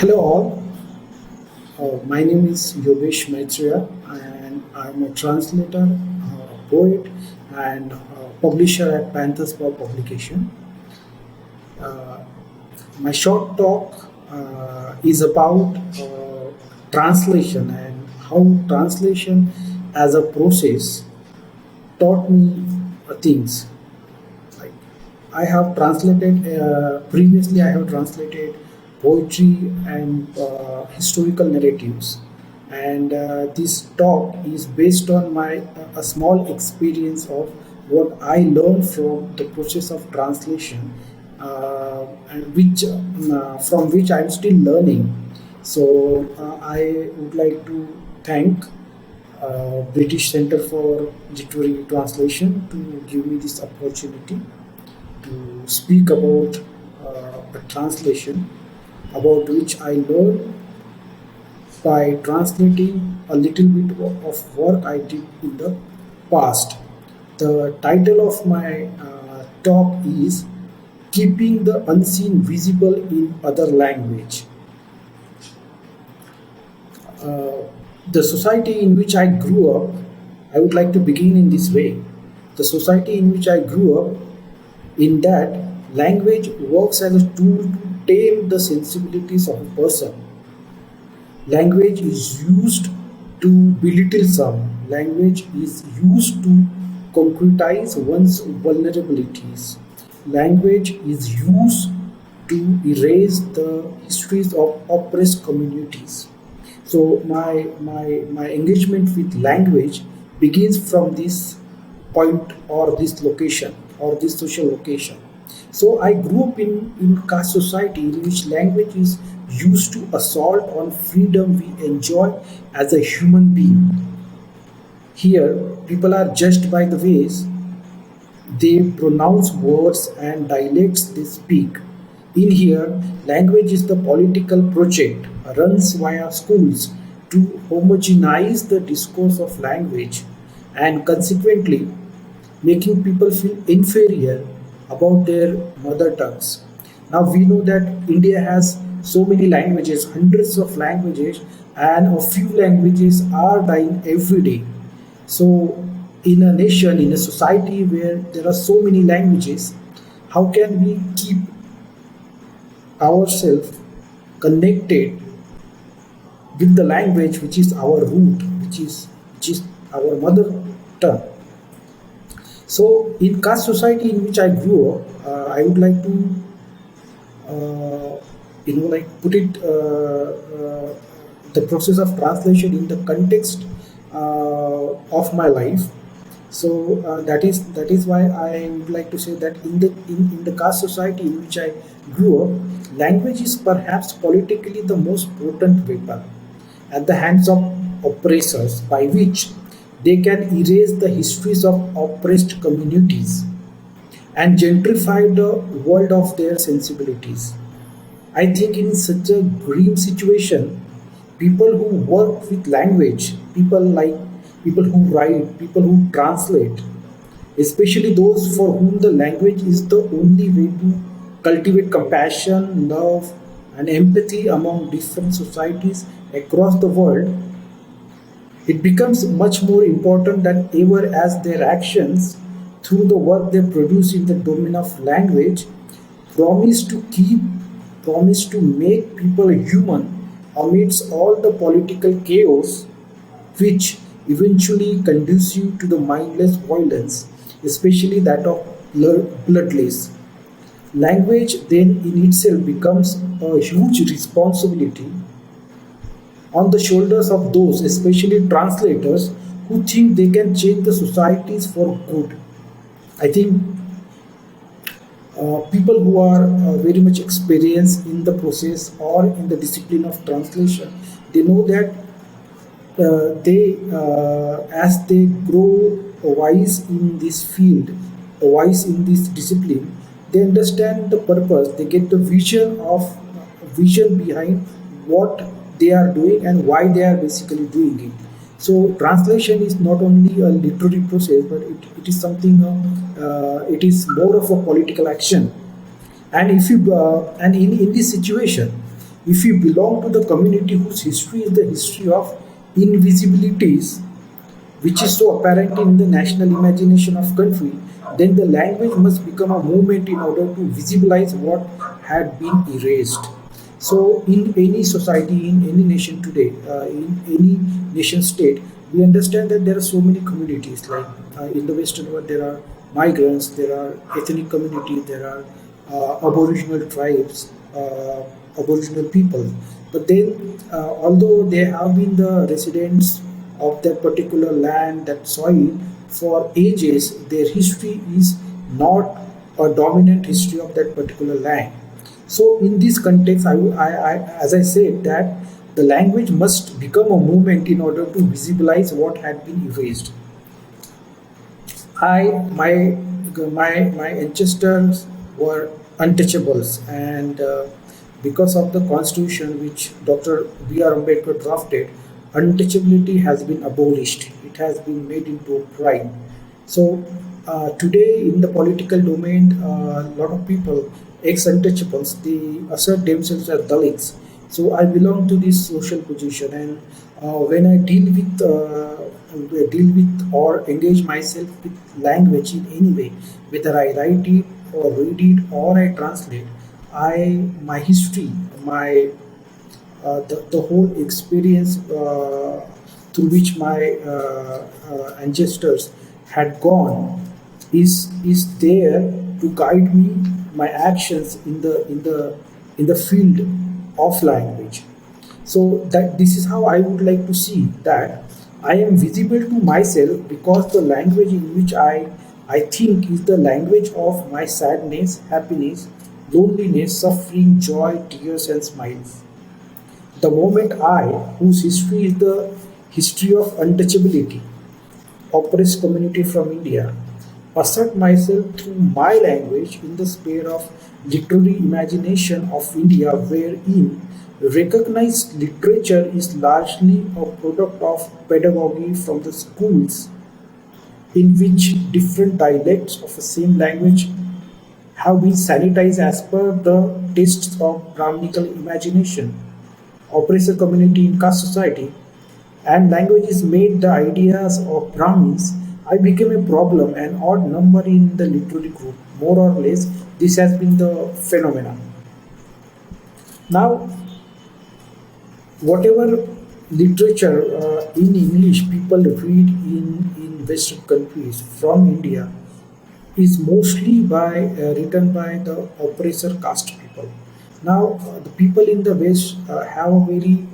Hello all, my name is Yogesh Maitreya and I'm a translator, poet and publisher at Panthers Paw Publication. My short talk is about translation and how translation as a process taught me things. Like I have translated previously. I have translated poetry and historical narratives, and this talk is based on my a small experience of what I learned from the process of translation, and which from which I'm still learning. So I would like to thank British Center for Literary Translation to give me this opportunity to speak about a translation about which I learned by translating a little bit of work I did in the past. The title of my talk is Keeping the Unseen Visible in Other Language. The society in which I grew up, I would like to begin in this way. The society in which I grew up, in that language works as a tool to tame the sensibilities of a person. Language is used to belittle some. Language is used to concretize one's vulnerabilities. Language is used to erase the histories of oppressed communities. So my engagement with language begins from this point or this location or this social location. So I grew up in caste society in which language is used to assault on freedom we enjoy as a human being. Here, people are judged by the ways they pronounce words and dialects they speak. In here, language is the political project runs via schools to homogenize the discourse of language and consequently making people feel inferior about their mother tongues. Now we know that India has so many languages, hundreds of languages, and a few languages are dying every day. So, in a nation, in a society where there are so many languages, how can we keep ourselves connected with the language which is our root, which is our mother tongue? So, in caste society in which I grew up, I would like to, like put it the process of translation in the context of my life. So that is why I would like to say that in the caste society in which I grew up, language is perhaps politically the most potent weapon at the hands of oppressors by which they can erase the histories of oppressed communities and gentrify the world of their sensibilities. I think in such a grim situation, people who work with language, people who write, people who translate, especially those for whom the language is the only way to cultivate compassion, love, and empathy among different societies across the world, it becomes much more important than ever as their actions, through the work they produce in the domain of language, promise to keep, promise to make people human amidst all the political chaos which eventually conducive to the mindless violence, especially that of bloodless. Language then in itself becomes a huge responsibility on the shoulders of those, especially translators, who think they can change the societies for good. I think people who are very much experienced in the process or in the discipline of translation, they know that they as they grow wise in this field, wise in this discipline, they understand the purpose, they get the vision behind what they are doing and why they are basically doing it. So translation is not only a literary process, but it is something, it is more of a political action. And if you in this situation, If you belong to the community whose history is the history of invisibilities, which is so apparent in the national imagination of country, then the language must become a movement in order to visibilize what had been erased. So, in any society, in any nation today, in any nation state, we understand that there are so many communities. Like in the Western world, there are migrants, there are ethnic communities, there are Aboriginal tribes, Aboriginal people. But then, although they have been the residents of that particular land, that soil, for ages, their history is not a dominant history of that particular land. So, in this context, as I said, that the language must become a movement in order to visualize what had been erased. I my ancestors were untouchables, and because of the constitution which Dr. B.R. Ambedkar drafted, untouchability has been abolished. It has been made into a crime. So today in the political domain, a lot of people, ex-untouchables, they assert themselves as Dalits. So I belong to this social position, and when I deal with or engage myself with language in any way, whether I write it or read it or I translate, I my history, my the whole experience through which my ancestors had gone is there to guide me my actions in the field of language. So that this is how I would like to see that I am visible to myself because the language in which I think is the language of my sadness, happiness, loneliness, suffering, joy, tears, and smiles. The moment I, whose history is the history of untouchability, oppressed community from India, assert myself through my language in the sphere of literary imagination of India, wherein recognized literature is largely a product of pedagogy from the schools, in which different dialects of the same language have been sanitized as per the tastes of Brahminical imagination, oppressor community in caste society, and languages made the ideas of Brahmins, I became a problem, an odd number in the literary group. More or less, this has been the phenomenon. Now, whatever literature in English people read in Western countries from India is mostly written by the oppressor caste people. Now, the people in the West have a very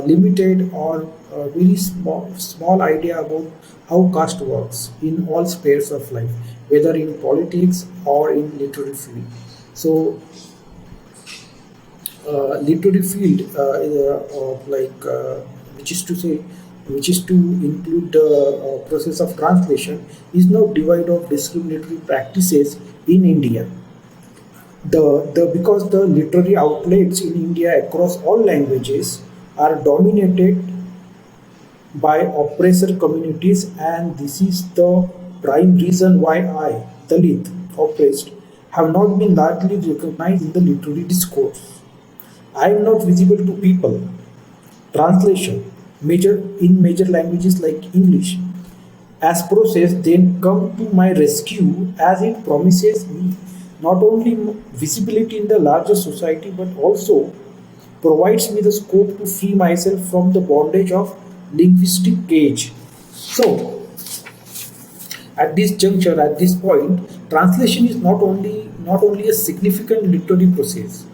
limited or very small idea about how caste works in all spheres of life, whether in politics or in literary field. So, literary field of which is to say which is to include the process of translation is now devoid of discriminatory practices in India. The because the literary outlets in India across all languages are dominated by oppressor communities, and this is the prime reason why I, Dalit, oppressed, have not been largely recognized in the literary discourse. I am not visible to people. Translation major in major languages like English as process then come to my rescue as it promises me not only visibility in the larger society but also provides me the scope to free myself from the bondage of linguistic cage. So, at this juncture, at this point, translation is not only a significant literary process,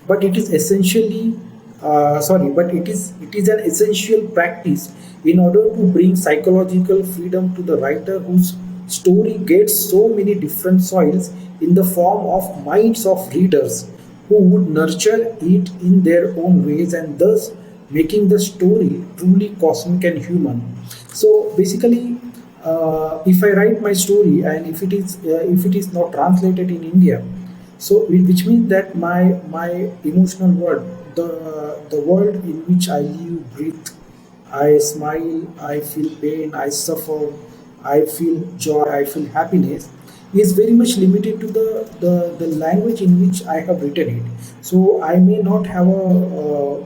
but it is essentially but it is an essential practice in order to bring psychological freedom to the writer whose story gets so many different soils in the form of minds of readers who would nurture it in their own ways and thus making the story truly cosmic and human. So basically, if I write my story and if it is not translated in India, so which means that my emotional world, the world in which I live, breathe, I smile, I feel pain, I suffer, I feel joy, I feel happiness, is very much limited to the language in which I have written it. So I may not have a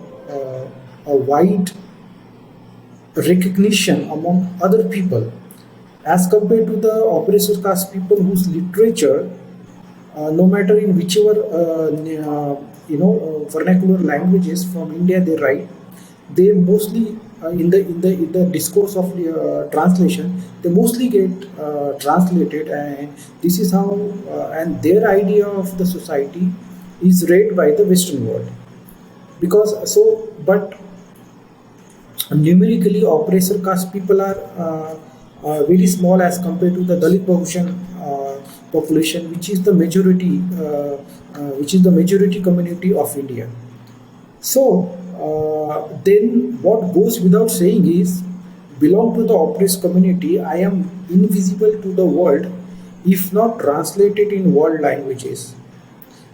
wide recognition among other people as compared to the oppressor caste people whose literature, no matter in whichever vernacular languages from India they write, they mostly in the discourse of translation, they mostly get translated, and this is how and their idea of the society is read by the Western world. Because so, but numerically, oppressor caste people are very small as compared to the Dalit Bahushan population, which is the majority community of India. So then, what goes without saying is, belong to the oppressed community. I am invisible to the world, if not translated in world languages.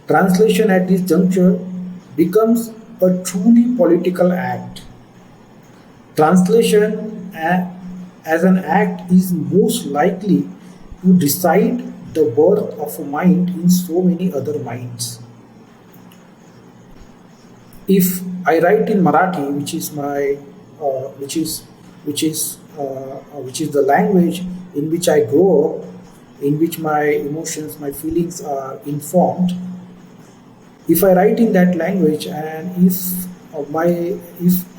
Translation at this juncture becomes a truly political act. Translation as an act is most likely to decide the birth of a mind in so many other minds. If I write in Marathi, which is my which is which is the language in which I grow up, in which my emotions, my feelings are informed, if I write in that language, and if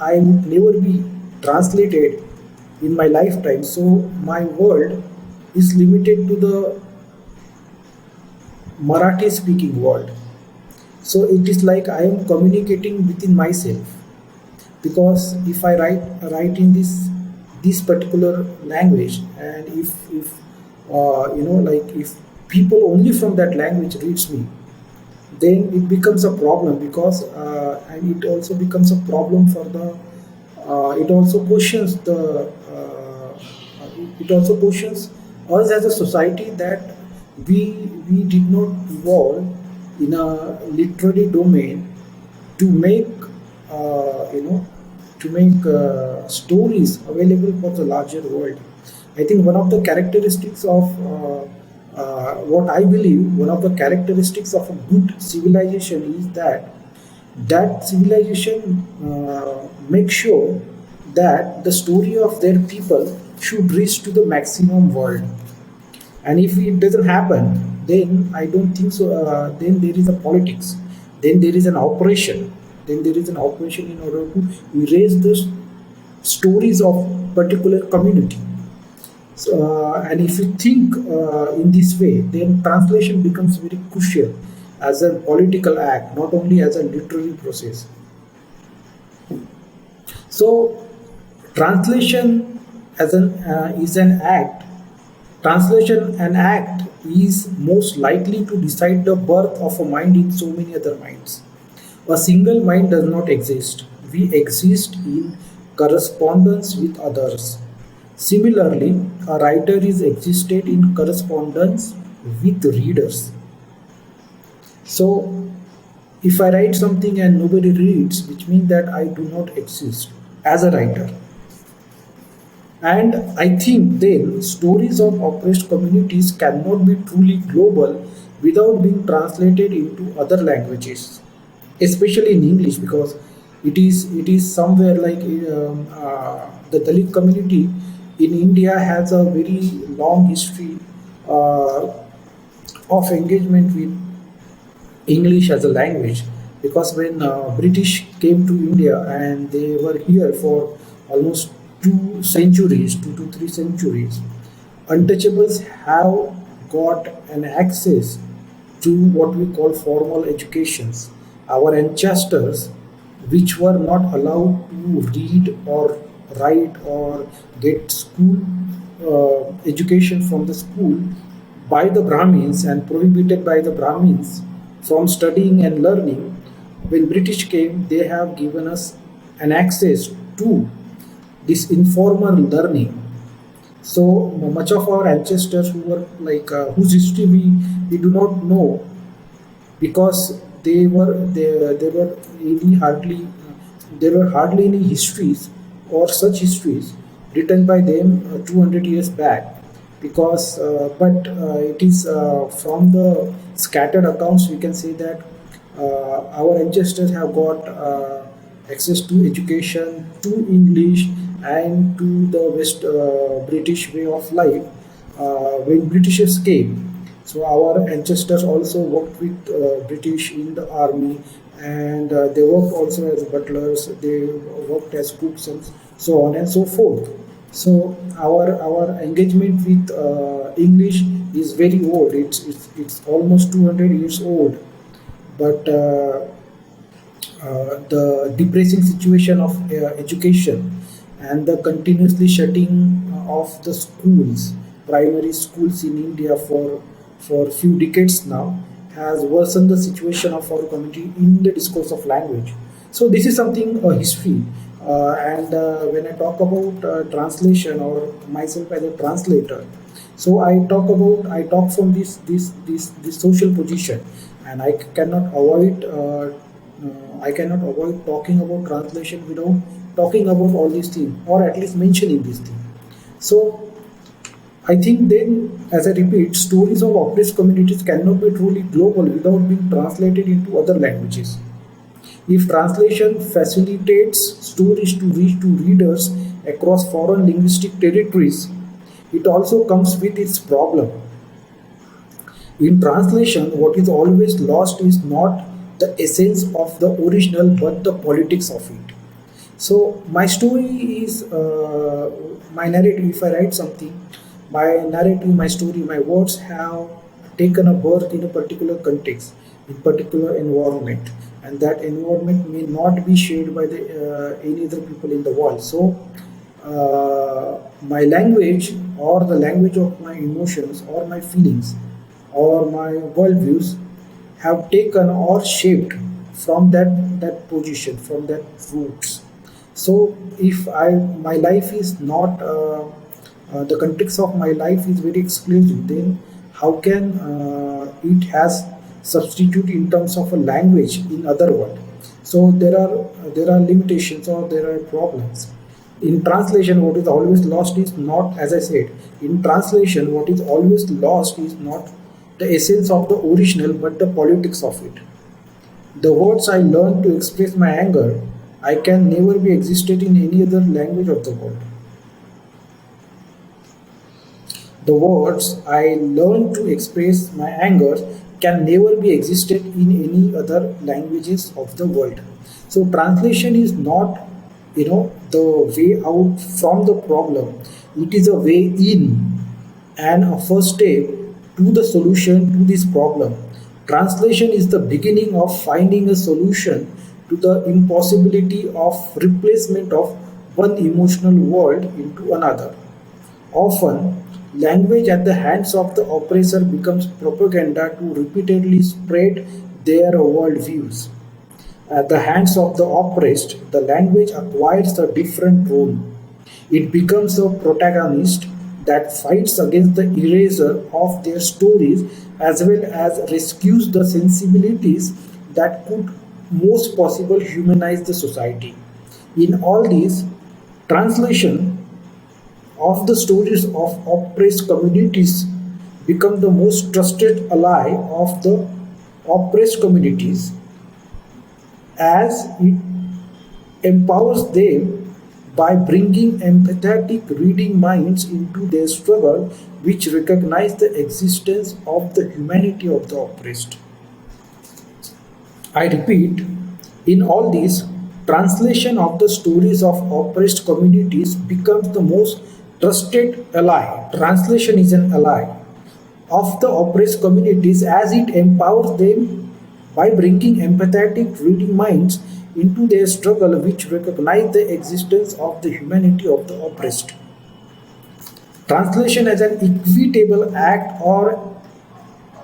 I would never be translated in my lifetime, so my world is limited to the Marathi speaking world. So it is like I am communicating within myself, because if I write in this particular language, and if like if people only from that language reads me, then it becomes a problem, because and it also becomes a problem for the it also questions the it also questions us as a society, that we did not evolve in a literary domain to make you know to make stories available for the larger world. I think one of the characteristics of what I believe, one of the characteristics of a good civilization is that civilization makes sure that the story of their people should reach to the maximum world. And if it doesn't happen, then I don't think so. Then there is a politics, then there is an operation, then there is an operation in order to erase the stories of particular community. So, and if you think in this way, then translation becomes very crucial as a political act, not only as a literary process. So, translation as an is an act. Translation an act is most likely to decide the birth of a mind in so many other minds. A single mind does not exist. We exist in correspondence with others. Similarly, a writer is existed in correspondence with readers. So, if I write something and nobody reads, which means that I do not exist as a writer. And I think then stories of oppressed communities cannot be truly global without being translated into other languages, especially in English, because it is somewhere like the Dalit community in India has a very long history uh, of engagement with English as a language, because when British came to India and they were here for almost 2 centuries, 2 to 3 centuries, untouchables have got an access to what we call formal educations. Our ancestors, which were not allowed to read or write or get school education from the school by the Brahmins, and prohibited by the Brahmins from studying and learning, when British came, they have given us an access to this informal learning. So much of our ancestors who were like whose history we do not know, because they were any hardly there were hardly any histories or such histories written by them 200 years back. because but it is from the scattered accounts we can say that our ancestors have got access to education, to English, and to the West British way of life when Britishers came. So our ancestors also worked with British in the army, and they worked also as butlers. They worked as cooks and so on and so forth. So our engagement with English is very old. It's almost 200 years old. But the depressing situation of education and the continuously shutting of the schools, primary schools in India for few decades now, has worsened the situation of our community in the discourse of language. So this is something history. And when I talk about translation or myself as a translator, so I talk from this social position, and I cannot avoid talking about translation without talking about all these things, or at least mentioning these things. So I think then, as I repeat, stories of oppressed communities cannot be truly global without being translated into other languages. If translation facilitates stories to reach to readers across foreign linguistic territories, it also comes with its problem. In translation, what is always lost is not the essence of the original but the politics of it. So, my story is my narrative. If I write something, my narrative, my story, my words have taken a birth in a particular context, in particular environment, and that environment may not be shared by the any other people in the world. So, my language or the language of my emotions or my feelings or my worldviews have taken or shaped from that position, from that roots. So if I my life is not the context of my life is very exclusive, then how can it has substitute in terms of a language in other world? So there are limitations or there are problems. In translation, what is always lost is not, as I said, in translation, what is always lost is not the essence of the original but the politics of it. The words I learn to express my anger, I can never be existed in any other language of the world. The words I learn to express my anger can never be existed in any other languages of the world. So translation is not, the way out from the problem. It is a way in and a first step to the solution to this problem. Translation is the beginning of finding a solution to the impossibility of replacement of one emotional world into another. Often, language at the hands of the oppressor becomes propaganda to repeatedly spread their worldviews. At the hands of the oppressed, the language acquires a different role. It becomes a protagonist that fights against the eraser of their stories as well as rescues the sensibilities that could most possible humanize the society. In all these, translation of the stories of oppressed communities become the most trusted ally of the oppressed communities as it empowers them by bringing empathetic reading minds into their struggle, which recognize the existence of the humanity of the oppressed. I repeat, in all this, translation of the stories of oppressed communities becomes the most trusted ally. Translation is an ally of the oppressed communities as it empowers them by bringing empathetic reading minds into their struggle, which recognize the existence of the humanity of the oppressed. Translation as an equitable act or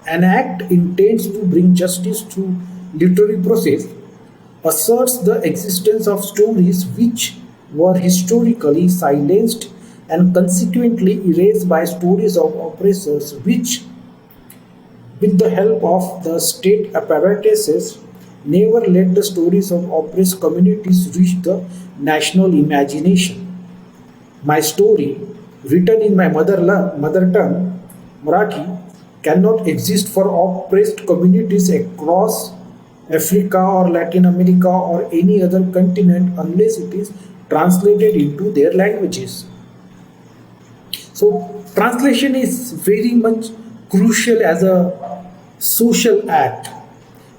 an act intends to bring justice through literary process asserts the existence of stories which were historically silenced and consequently erased by stories of oppressors which, with the help of the state apparatuses, never let the stories of oppressed communities reach the national imagination. My story written in my mother tongue, Marathi, cannot exist for oppressed communities across Africa or Latin America or any other continent unless it is translated into their languages. So, translation is very much crucial as a social act.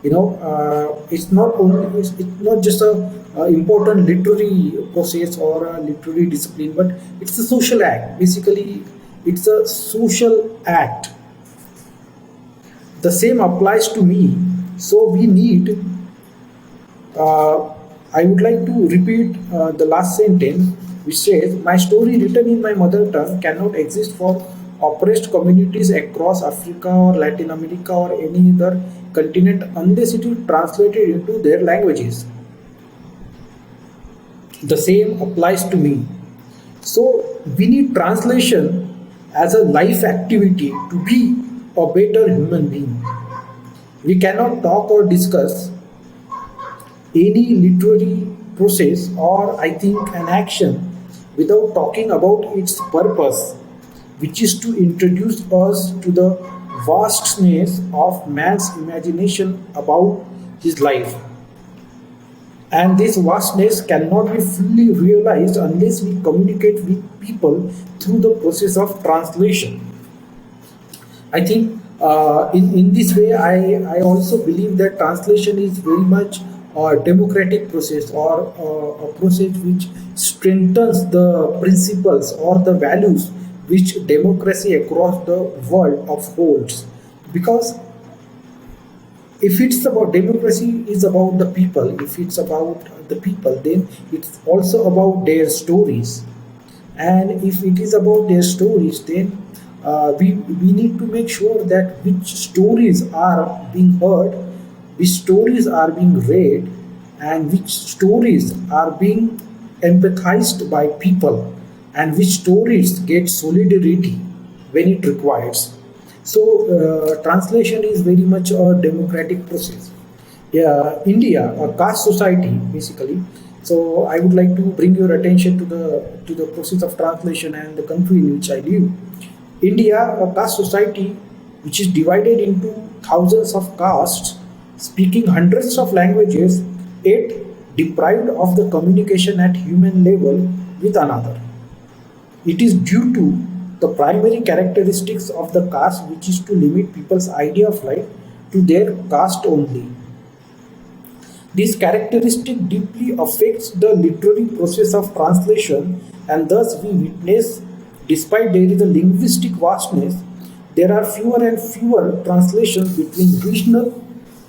It's not only it's not just a important literary process or a literary discipline, but it's a social act. Basically, it's a social act. The same applies to me. So we need. Uh, I would like to repeat the last sentence, which says, "My story written in my mother tongue cannot exist for oppressed communities across Africa or Latin America or any other continent unless it is translated into their languages." The same applies to me. So we need translation as a life activity to be a better human being. We cannot talk or discuss any literary process or I think an action without talking about its purpose, which is to introduce us to the vastness of man's imagination about his life. And this vastness cannot be fully realized unless we communicate with people through the process of translation. I think in this way, I also believe that translation is very much a democratic process or a process which strengthens the principles or the values which democracy across the world upholds. Because if it's about democracy is about the people, if it's about the people, then it's also about their stories. And if it is about their stories, then we need to make sure that which stories are being heard, which stories are being read, and which stories are being empathized by people, and which stories get solidarity when it requires. So translation is very much a democratic process. Yeah, India, a caste society, basically. So I would like to bring your attention to the process of translation and the country in which I live. India, a caste society, which is divided into thousands of castes, speaking hundreds of languages, yet deprived of the communication at human level with another. It is due to the primary characteristics of the caste, which is to limit people's idea of life to their caste only. This characteristic deeply affects the literary process of translation, and thus we witness, despite there is a linguistic vastness, there are fewer and fewer translations between regional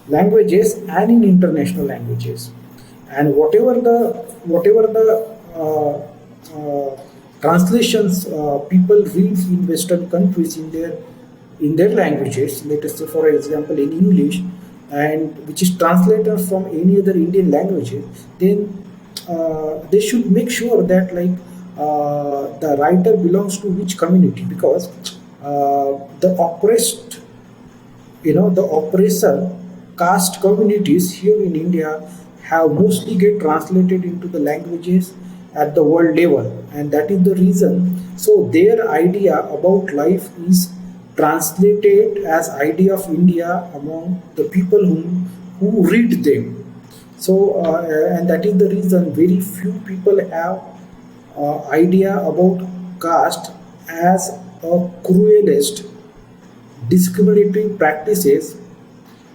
languages and in international languages. And whatever the translations people read in Western countries in their languages, let us say for example in English, and which is translated from any other Indian languages, then they should make sure that the writer belongs to which community, because the oppressed, the oppressor caste communities here in India have mostly get translated into the languages at the world level, and that is the reason. So their idea about life is translated as idea of India among the people who read them. So and that is the reason very few people have idea about caste as a cruelest discriminatory practices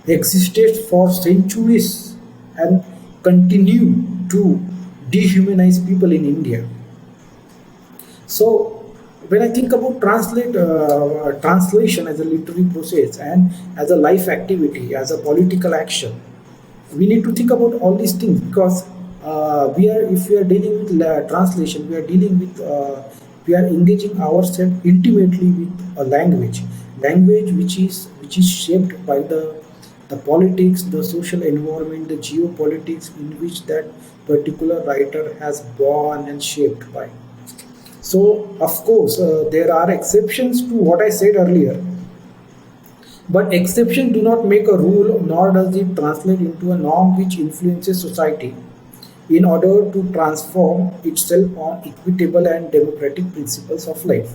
existed for centuries and continue to dehumanize people in India. So when I think about translation as a literary process and as a life activity, as a political action, we need to think about all these things, because if we are dealing with translation, we are engaging ourselves intimately with a language which is shaped by the politics, the social environment, the geopolitics in which that particular writer has born and shaped by. So, of course, there are exceptions to what I said earlier, but exceptions do not make a rule, nor does it translate into a norm which influences society. in order to transform itself on equitable and democratic principles of life.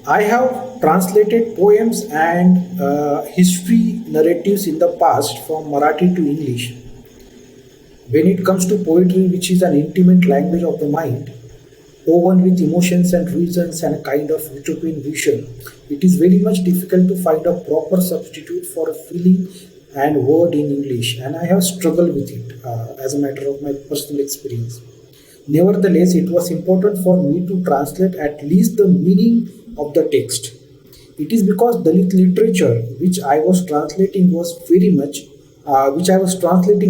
I have translated poems and history narratives in the past from Marathi to English. When it comes to poetry, which is an intimate language of the mind, woven with emotions and reasons and a kind of utopian vision, it is very much difficult to find a proper substitute for a feeling and word in English, and I have struggled with it as a matter of my personal experience. Nevertheless, it was important for me to translate at least the meaning of the text. It is because Dalit literature, which I was translating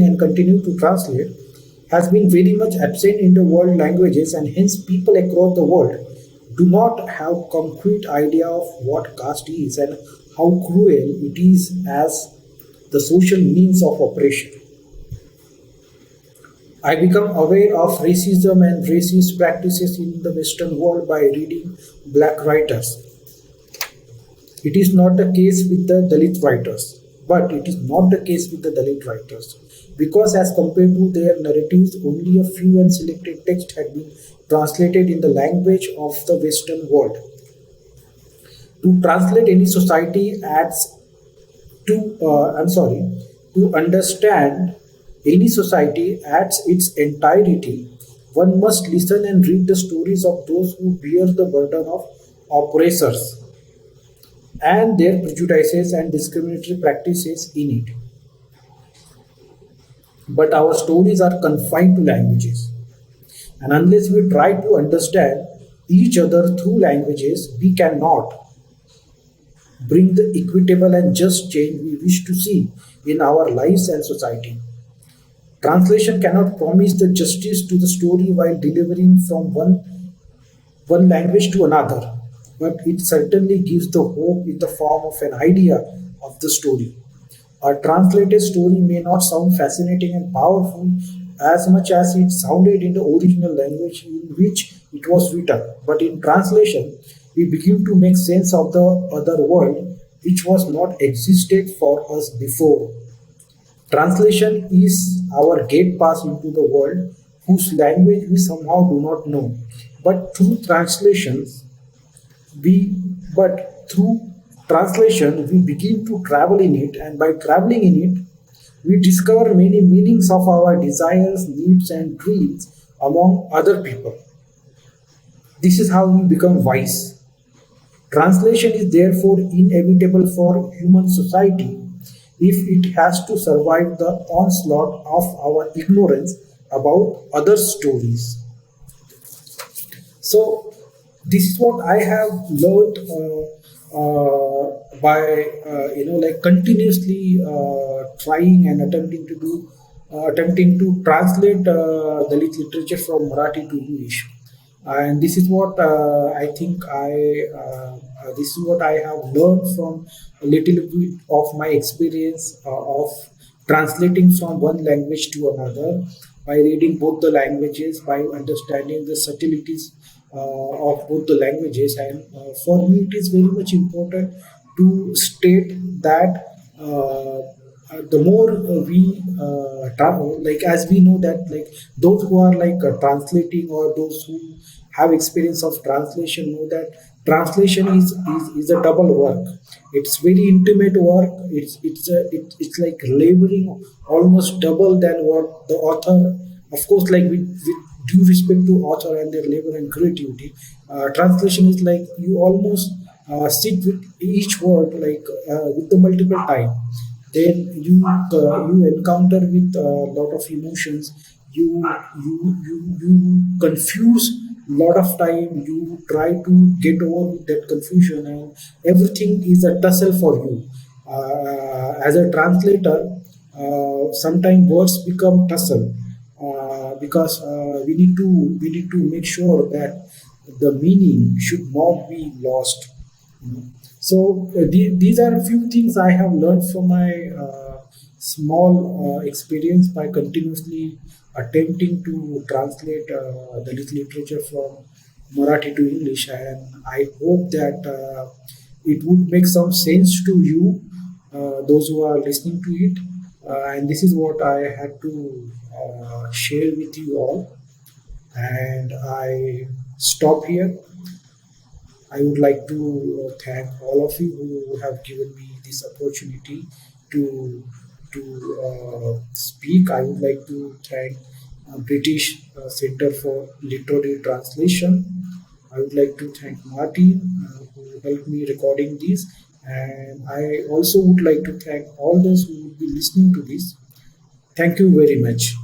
and continue to translate, has been very much absent in the world languages, and hence people across the world do not have concrete idea of what caste is and how cruel it is as the social means of oppression. I become aware of racism and racist practices in the Western world by reading black writers. It is not the case with the Dalit writers, but it is not the case with the Dalit writers because, as compared to their narratives, only a few and selected texts had been translated in the language of the Western world. To translate any society adds I'm sorry, to understand any society at its entirety, one must listen and read the stories of those who bear the burden of oppressors and their prejudices and discriminatory practices in it. But our stories are confined to languages, and unless we try to understand each other through languages, we cannot bring the equitable and just change we wish to see in our lives and society. Translation cannot promise the justice to the story while delivering from one language to another, but it certainly gives the hope in the form of an idea of the story. A translated story may not sound fascinating and powerful as much as it sounded in the original language in which it was written, but in translation, we begin to make sense of the other world which was not existed for us before. Translation is our gate pass into the world whose language we somehow do not know. But through translations, we but through translation we begin to travel in it, and by traveling in it, we discover many meanings of our desires, needs, and dreams among other people. This is how we become wise. Translation is therefore inevitable for human society if it has to survive the onslaught of our ignorance about other stories. So, this is what I have learned by like continuously trying and attempting to translate Dalit literature from Marathi to English. And this is what I think this is what I have learned from a little bit of my experience of translating from one language to another by reading both the languages, by understanding the subtleties of both the languages. And for me, it is very much important to state that the more like as we know that like those who are like translating or those who have experience of translation know that translation is a double work. It's very intimate work. It's like laboring almost double than what the author, of course, like with due respect to author and their labor and creativity. Translation is like you almost sit with each word like with the multiple time. Then you encounter with a lot of emotions. You confuse lot of time. You try to get over with that confusion, and everything is a tussle for you. As a translator, sometimes words become tussle because we need to make sure that the meaning should not be lost. So these are a few things I have learned from my small experience by continuously attempting to translate the literature from Marathi to English, and I hope that it would make some sense to you, those who are listening to it. And this is what I had to share with you all. And I stop here. I would like to thank all of you who have given me this opportunity to speak. I would like to thank British Center for Literary Translation. I would like to thank Martin who helped me recording this, and I also would like to thank all those who will be listening to this. Thank you very much.